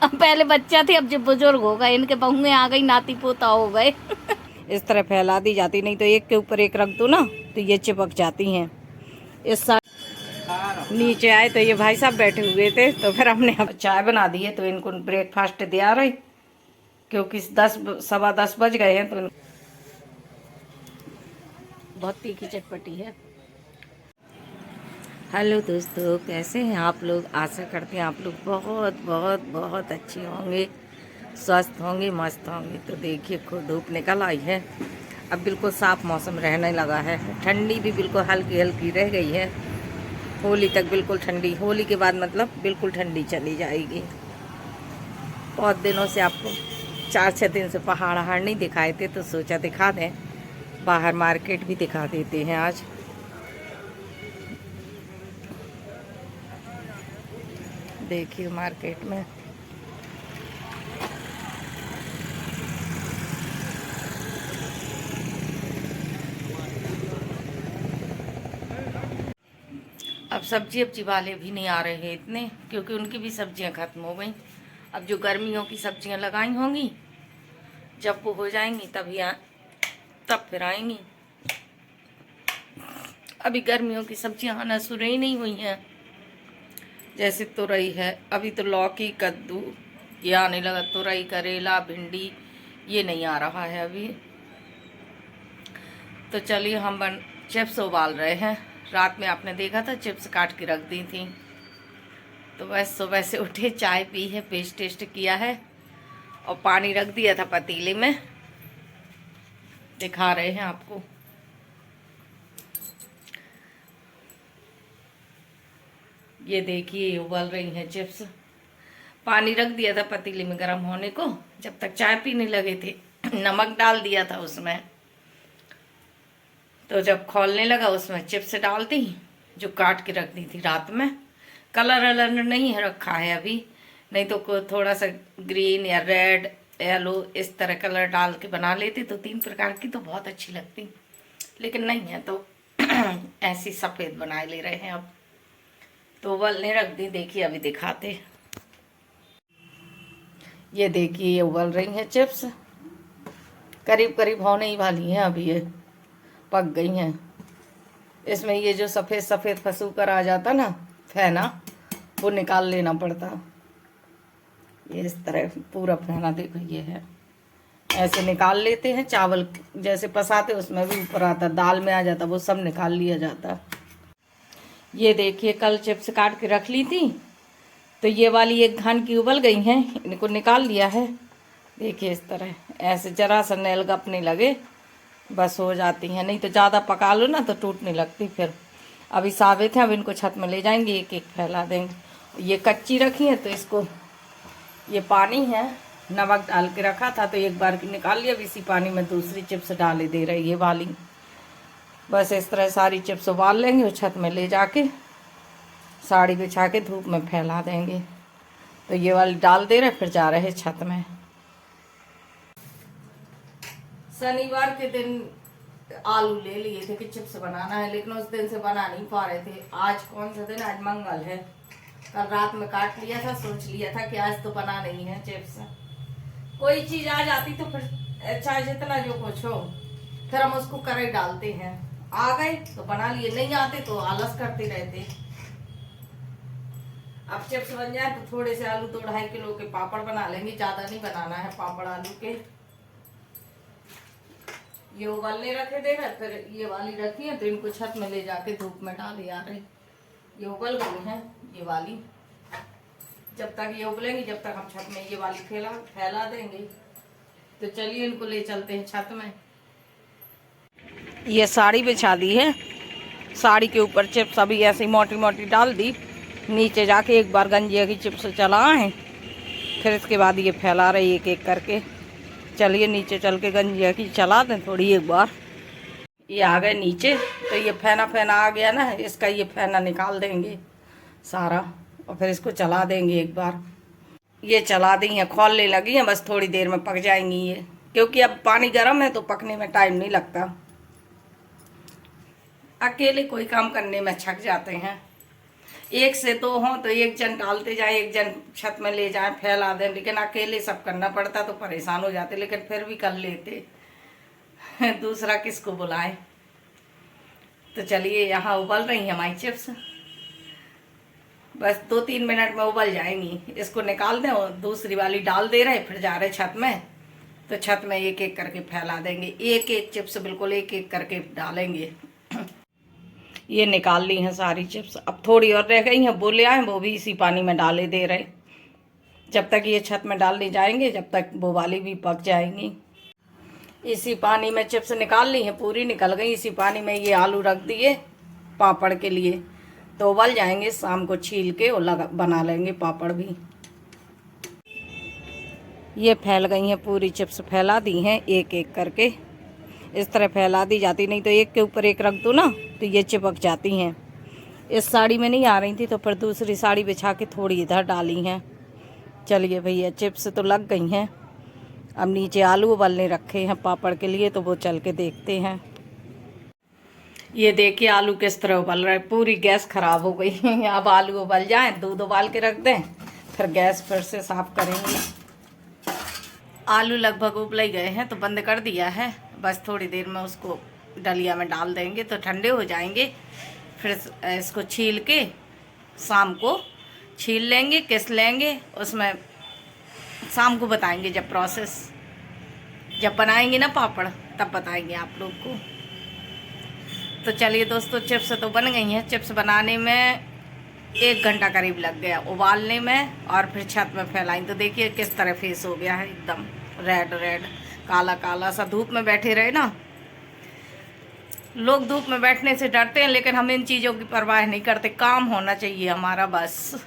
अब पहले बच्चा थे, अब जब बुजुर्ग हो गए, इनके बहुएं आ गई, नाती पोता हो गए। इस तरह फैला दी जाती, नहीं तो एक के ऊपर एक रख दो ना तो ये चिपक जाती हैं। इस साइड नीचे आए तो ये भाई साहब बैठे हुए थे, तो फिर हमने चाय बना दी है, तो इनको ब्रेकफास्ट दिया रहे, क्योंकि 10 सवा 10 बज गए हैं। तो बहुत तीखी चटपटी है। हेलो दोस्तों, कैसे हैं आप लोग? आशा करते हैं आप लोग बहुत बहुत बहुत अच्छे होंगे, स्वस्थ होंगे, मस्त होंगे। तो देखिए खूब धूप निकल आई है, अब बिल्कुल साफ मौसम रहने लगा है। ठंडी भी बिल्कुल हल्की हल्की रह गई है। होली तक बिल्कुल ठंडी, होली के बाद मतलब बिल्कुल ठंडी चली जाएगी। बहुत दिनों से आपको 4-6 दिन से पहाड़ वहाड़ नहीं दिखाए थे, तो सोचा दिखा दें। बाहर मार्केट भी दिखा देते हैं आज। देखिए मार्केट में अब सब्जी वाले भी नहीं आ रहे हैं इतने, क्योंकि उनकी भी सब्जियां खत्म हो गई। अब जो गर्मियों की सब्जियां लगाई होंगी, जब वो हो जाएंगी तब फिर आएंगी। अभी गर्मियों की सब्जियां आना शुरू ही नहीं हुई हैं। जैसे तुरई है, अभी तो लौकी कद्दू ये आने लगा। तुरई, करेला, भिंडी ये नहीं आ रहा है अभी। तो चलिए हम चिप्स उबाल रहे हैं। रात में आपने देखा था चिप्स काट के रख दी थी। तो बस सुबह से उठे, चाय पी है, पेस्ट टेस्ट किया है और पानी रख दिया था पतीले में। दिखा रहे हैं आपको। ये देखिए उबल रही हैं चिप्स। पानी रख दिया था पतीले में गर्म होने को, जब तक चाय पीने लगे थे। नमक डाल दिया था उसमें, तो जब खौलने लगा उसमें चिप्स डाल दी, जो काट के रख दी थी रात में। कलर वलर नहीं है रखा है अभी, नहीं तो थोड़ा सा ग्रीन या रेड येलो इस तरह कलर डाल के बना लेते तो 3 प्रकार की तो बहुत अच्छी लगती, लेकिन नहीं है तो ऐसी सफ़ेद बना ले रहे हैं अब। तो उबलने रख दी। देखिए अभी दिखाते। ये देखिए ये उबल रही हैं चिप्स, करीब करीब होने ही वाली हैं अभी, ये पक गई हैं। इसमें ये जो सफ़ेद सफ़ेद फंसू कर आ जाता ना फैना, वो निकाल लेना पड़ता। ये इस तरह पूरा फैना देखो ये है, ऐसे निकाल लेते हैं। चावल जैसे पसाते उसमें भी ऊपर आता, दाल में आ जाता, वो सब निकाल लिया जाता। ये देखिए कल चिप्स काट के रख ली थी, तो ये वाली एक घान की उबल गई हैं, इनको निकाल लिया है। देखिए इस तरह ऐसे जरा सा नैल गपने लगे बस हो जाती हैं, नहीं तो ज़्यादा पका लो ना तो टूटने लगती फिर। अभी साबित है, अब इनको छत में ले जाएंगे, एक एक फैला देंगे। ये कच्ची रखी है तो इसको, ये पानी है, नमक डाल के रखा था तो एक बार निकाल लिया। अब इसी पानी में दूसरी चिप्स डाले दे रही है वाली। बस इस तरह सारी चिप्स उबाल लेंगे और छत में ले जाके साड़ी बिछा के धूप में फैला देंगे। तो ये वाली डाल दे रहे, फिर जा रहे छत में। शनिवार के दिन आलू ले लिए थे कि चिप्स बनाना है, लेकिन उस दिन से बना नहीं पा रहे थे। आज कौन सा दिन? आज मंगल है। कल रात में काट लिया था, सोच लिया था कि आज तो बना नहीं है चिप्स। कोई चीज आ जाती तो फिर चाहे जितना जो कुछ हो, फिर हम उसको करे डालते हैं। आ गए तो बना लिए, नहीं आते तो आलस करते रहते। अब चिप्स बन जाए तो थोड़े से आलू 2-2.5 किलो के पापड़ बना लेंगे, ज्यादा नहीं बनाना है पापड़ आलू के। ये उबलने रखे दे रहे, फिर ये वाली रखी है तो इनको छत में ले जाके धूप में डाले आ रहे। ये उबल गई हैं ये वाली। जब तक ये उबलेंगी जब तक हम छत में ये वाली फैला देंगे। तो चलिए इनको ले चलते हैं छत में। ये साड़ी बिछा दी है, साड़ी के ऊपर चिप्स अभी ऐसे मोटी मोटी डाल दी। नीचे जाके एक बार गंजिया की चिप्स चलाएं, फिर इसके बाद ये फैला रही एक एक करके। चलिए नीचे चल के गंजिया की चला दें थोड़ी एक बार। ये आ गए नीचे, तो ये फैना फैना आ गया ना, इसका ये फैना निकाल देंगे सारा और फिर इसको चला देंगे एक बार। ये चला दी हैं, खौलने लगी हैं, बस थोड़ी देर में पक जाएंगी ये, क्योंकि अब पानी गर्म है तो पकने में टाइम नहीं लगता। अकेले कोई काम करने में थक जाते हैं। एक से दो हों तो एक जन डालते जाए, एक जन छत में ले जाए, फैला दें, लेकिन अकेले सब करना पड़ता तो परेशान हो जाते, लेकिन फिर भी कर लेते। दूसरा किसको बुलाए। तो चलिए, यहाँ उबल रही है हमारी चिप्स, बस 2-3 मिनट में उबल जाएंगी। इसको निकाल दें और दूसरी वाली डाल दे रहे, फिर जा रहे छत में, तो छत में एक एक करके फैला देंगे, एक एक चिप्स बिल्कुल एक एक करके डालेंगे। ये निकाल ली हैं सारी चिप्स, अब थोड़ी और रह गई हैं, वो ले आए, वो भी इसी पानी में डाले दे रहे। जब तक ये छत में डालने जाएंगे जब तक वो वाली भी पक जाएंगी। इसी पानी में चिप्स निकाल ली हैं, पूरी निकल गई। इसी पानी में ये आलू रख दिए पापड़ के लिए, तो उबल जाएंगे, शाम को छील के और बना लेंगे पापड़ भी। ये फैल गई हैं, पूरी चिप्स फैला दी हैं एक एक करके, इस तरह फैला दी जाती, नहीं तो एक के ऊपर एक रख दो ना तो ये चिपक जाती हैं। इस साड़ी में नहीं आ रही थी तो फिर दूसरी साड़ी बिछा के थोड़ी इधर डाली हैं। चलिए भैया, चिप्स तो लग गई हैं, अब नीचे आलू उबलने रखे हैं पापड़ के लिए, तो वो चल के देखते हैं। ये देखिए आलू किस तरह उबल रहा है, पूरी गैस खराब हो गई है। अब आलू उबल जाएं, दूध उबाल के रख दें, फिर गैस फिर से साफ करेंगे। आलू लगभग उबल ही गए हैं तो बंद कर दिया है, बस थोड़ी देर में उसको डलिया में डाल देंगे तो ठंडे हो जाएंगे। फिर इसको छील के शाम को छील लेंगे, किस लेंगे, उसमें शाम को बताएंगे जब प्रोसेस, जब बनाएंगे ना पापड़ तब बताएंगे आप लोग को। तो चलिए दोस्तों, चिप्स तो बन गई हैं। चिप्स बनाने में 1 घंटा करीब लग गया, उबालने में और फिर छत में फैलाई। तो देखिए किस तरह फेस हो गया है, एकदम रेड रेड काला काला सा। धूप में बैठे रहे ना, लोग धूप में बैठने से डरते हैं, लेकिन हम इन चीज़ों की परवाह नहीं करते। काम होना चाहिए हमारा, बस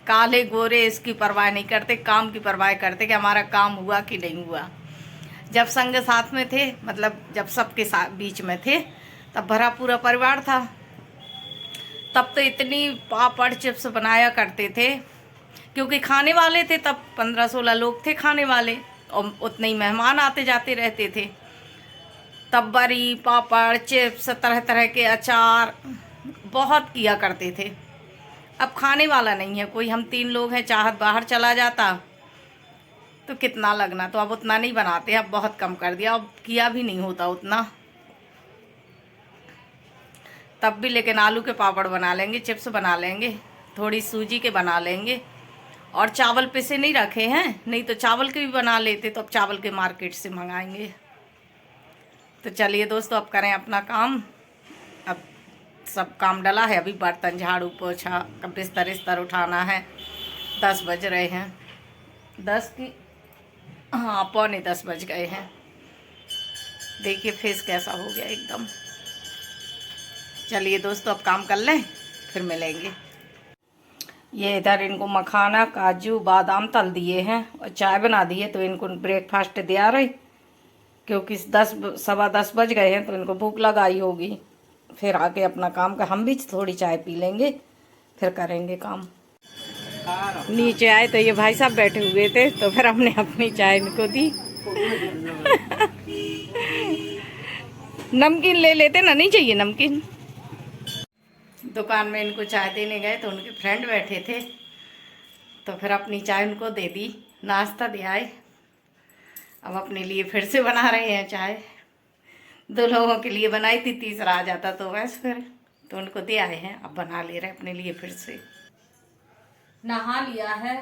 काले गोरे इसकी परवाह नहीं करते, काम की परवाह करते कि हमारा काम हुआ कि नहीं हुआ। जब संग साथ में थे, मतलब जब सबके साथ बीच में थे, तब भरा पूरा परिवार था, तब तो इतनी पापड़ चिप्स बनाया करते थे, क्योंकि खाने वाले थे तब 15-16 लोग थे खाने वाले, और उतने ही मेहमान आते जाते रहते थे। तब बरी पापड़ चिप्स तरह तरह के अचार बहुत किया करते थे। अब खाने वाला नहीं है कोई, हम 3 लोग हैं, चाहत बाहर चला जाता तो कितना लगना, तो अब उतना नहीं बनाते, अब बहुत कम कर दिया, अब किया भी नहीं होता उतना। तब भी लेकिन आलू के पापड़ बना लेंगे, चिप्स बना लेंगे, थोड़ी सूजी के बना लेंगे, और चावल पिसे नहीं रखे हैं, नहीं तो चावल के भी बना लेते, तो अब चावल के मार्केट से मंगाएंगे। तो चलिए दोस्तों, अब करें अपना काम। अब सब काम डला है, अभी बर्तन झाड़ू पोछा, बिस्तर इस्तर उठाना है। 10 बज रहे हैं, 10 की, हाँ 9:45 बज गए हैं। देखिए फेस कैसा हो गया एकदम। चलिए दोस्तों, अब काम कर लें, फिर मिलेंगे। ये इधर इनको मखाना काजू बादाम तल दिए हैं और चाय बना दी है, तो इनको ब्रेकफास्ट दिया रहे, क्योंकि 10 सवा 10 बज गए हैं, तो इनको भूख लगाई होगी। फिर आके अपना काम का, हम भी थोड़ी चाय पी लेंगे, फिर करेंगे काम। नीचे आए तो ये भाई साहब बैठे हुए थे, तो फिर हमने अपनी चाय इनको दी। नमकीन ले लेते ना, नहीं चाहिए नमकीन। दुकान में इनको चाय देने गए तो उनके फ्रेंड बैठे थे, तो फिर अपनी चाय उनको दे दी, नाश्ता दे आए। अब अपने लिए फिर से बना रहे हैं चाय। 2 लोगों के लिए बनाई थी, तीसरा आ जाता तो बस फिर, तो उनको दे आए हैं, अब बना ले रहे अपने लिए फिर से। नहा लिया है,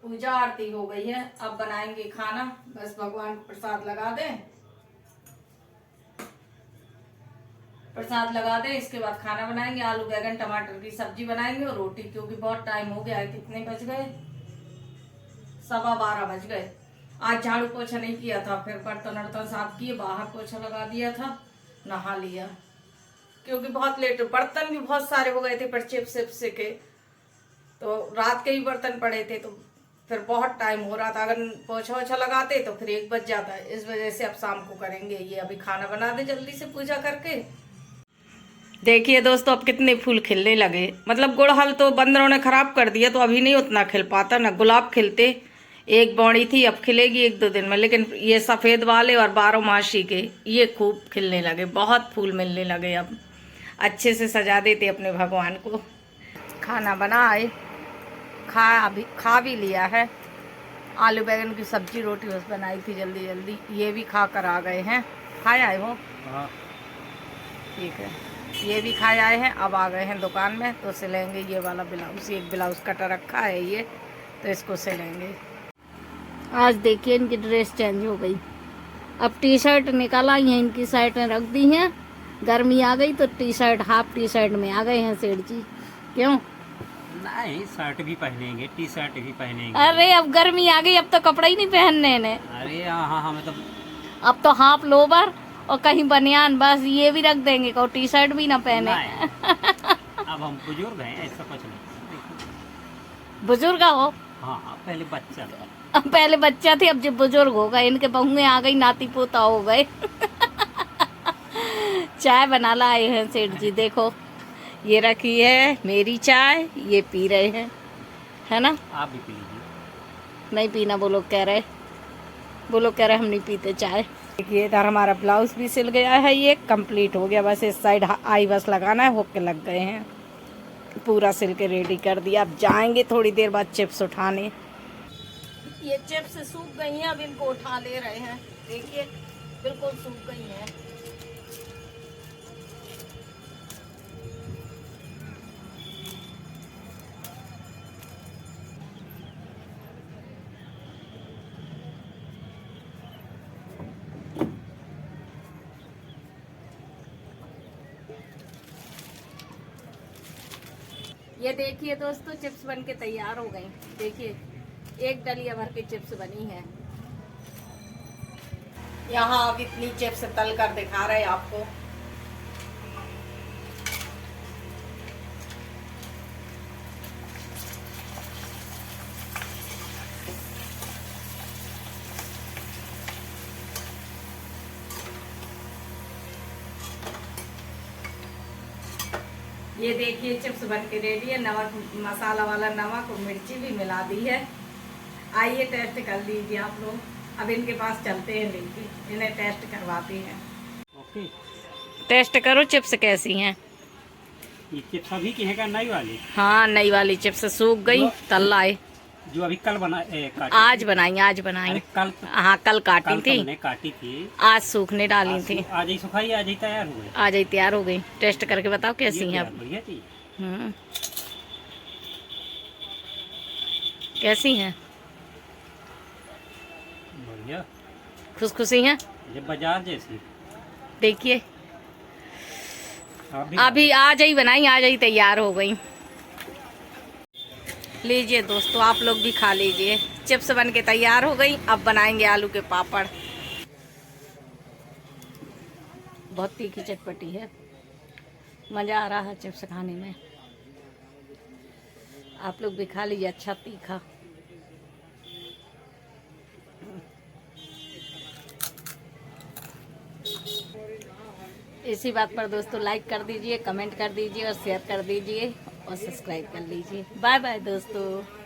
पूजा आरती हो गई है, अब बनाएंगे खाना। बस भगवान को प्रसाद लगा दें, प्रसाद लगा दें, इसके बाद खाना बनाएंगे। आलू बैगन टमाटर की सब्जी बनाएंगे और रोटी, क्योंकि बहुत टाइम हो गया है। कितने बज गए? 12:15 बज गए। आज झाड़ू पोछा नहीं किया था, फिर बर्तन वर्तन साफ किए, बाहर पोछा लगा दिया था, नहा लिया, क्योंकि बहुत लेट, बर्तन भी बहुत सारे हो गए थे पर चिप्स के, तो रात के भी बर्तन पड़े थे, तो फिर बहुत टाइम हो रहा था। अगर पोछा वोछा लगाते तो फिर 1 बज जाता है, इस वजह से अब शाम को करेंगे। ये अभी खाना बना दे जल्दी से पूजा करके। देखिए दोस्तों, अब कितने फूल खिलने लगे, मतलब गुड़हल तो बंदरों ने खराब कर दिया, तो अभी नहीं उतना खिल पाता ना। गुलाब खिलते, एक बौड़ी थी, अब खिलेगी 1-2 दिन में, लेकिन ये सफ़ेद वाले और 12मासी के ये खूब खिलने लगे, बहुत फूल मिलने लगे। अब अच्छे से सजा देते अपने भगवान को। खाना बनाए, खा भी लिया है। आलू बैंगन की सब्जी रोटी बस बनाई थी जल्दी जल्दी। ये भी खा कर आ गए हैं। खाए आए हो? हाँ। ठीक है, ये भी खाए आए हैं। अब आ गए हैं दुकान में तो सिलेंगे ये वाला ब्लाउज। एक ब्लाउज कटा रखा है ये, तो इसको सिलेंगे। आज देखिए इनकी ड्रेस चेंज हो गई। अब टी शर्ट निकाल आई हैं, इनकी शर्टें रख दी हैं। गर्मी आ गई तो T shirt, half T shirt में आ गए हैं सेठ जी। क्यों? नहीं, शर्ट भी पहनेंगे, टी शर्ट भी पहनेंगे। अरे अब गर्मी आ गई, अब तो कपड़ा ही नहीं पहनने ने। अरे हाँ, हमें तो अब तो हाफ लोवर और कहीं बनियान, बस ये भी रख देंगे को टी शर्ट भी ना पहने। अब हम बुजुर्ग हैं, ऐसा कुछ नहीं। बुजुर्ग हो? हाँ, पहले बच्चा था। अब पहले बच्चा थे, अब जब बुजुर्ग हो गए, इनके बहुएं आ गई, नाती पोता हो गए। चाय बना लाए हैं सेठ जी। देखो ये रखी है मेरी चाय, ये पी रहे हैं, है ना? आप भी पी लीजिए। नहीं पीना वो लोग कह रहे, हम नहीं पीते चाय। देखिए इधर हमारा ब्लाउज भी सिल गया है, ये कंप्लीट हो गया। बस इस साइड आई बस लगाना है, हुक के लग गए हैं। पूरा सिल के रेडी कर दिया। अब जाएंगे थोड़ी देर बाद चिप्स उठाने। ये चिप्स सूख गई हैं, अब इनको उठा ले रहे हैं। देखिए बिल्कुल सूख गई हैं। ये देखिए दोस्तों, चिप्स बन के तैयार हो गई। देखिए एक डलिया भर के चिप्स बनी है। यहाँ अब इतनी चिप्स तल कर दिखा रहे हैं आपको। ये देखिए चिप्स बन के रेडी है। नमक, मसाला वाला नमक और मिर्ची भी मिला दी है। आइए टेस्ट कर लीजिए आप लोग। अब इनके पास चलते हैं, लेके इन्हें टेस्ट करवाते हैं। ओके, टेस्ट करो चिप्स कैसी हैं। ये चिप्स अभी की है क्या, नई वाली? हाँ नई वाली चिप्स सूख गई, तल लाए। जो अभी कल आज बनाई। अरे कल हाँ कल काटी कल थी, हमने काटी थी। आज सूखने डाली थी। आज ही सुखाई, आज ही तैयार हुए। आज ही तैयार हो गई। टेस्ट करके बताओ कैसी हैं अब। बढ़िया थी। कैसी हैं? बढ़िया, खुशखुशी हैं? ये बाजार जैसी। देखिए अभी आज ही बनाई, आज ही तैयार हो गई। लीजिए दोस्तों, आप लोग भी खा लीजिए। चिप्स बन के तैयार हो गई। अब बनाएंगे आलू के पापड़। बहुत तीखी चटपटी है, मज़ा आ रहा है चिप्स खाने में। आप लोग भी खा लीजिए, अच्छा तीखा। इसी बात पर दोस्तों लाइक कर दीजिए, कमेंट कर दीजिए और शेयर कर दीजिए और सब्सक्राइब कर लीजिए। बाय बाय दोस्तों।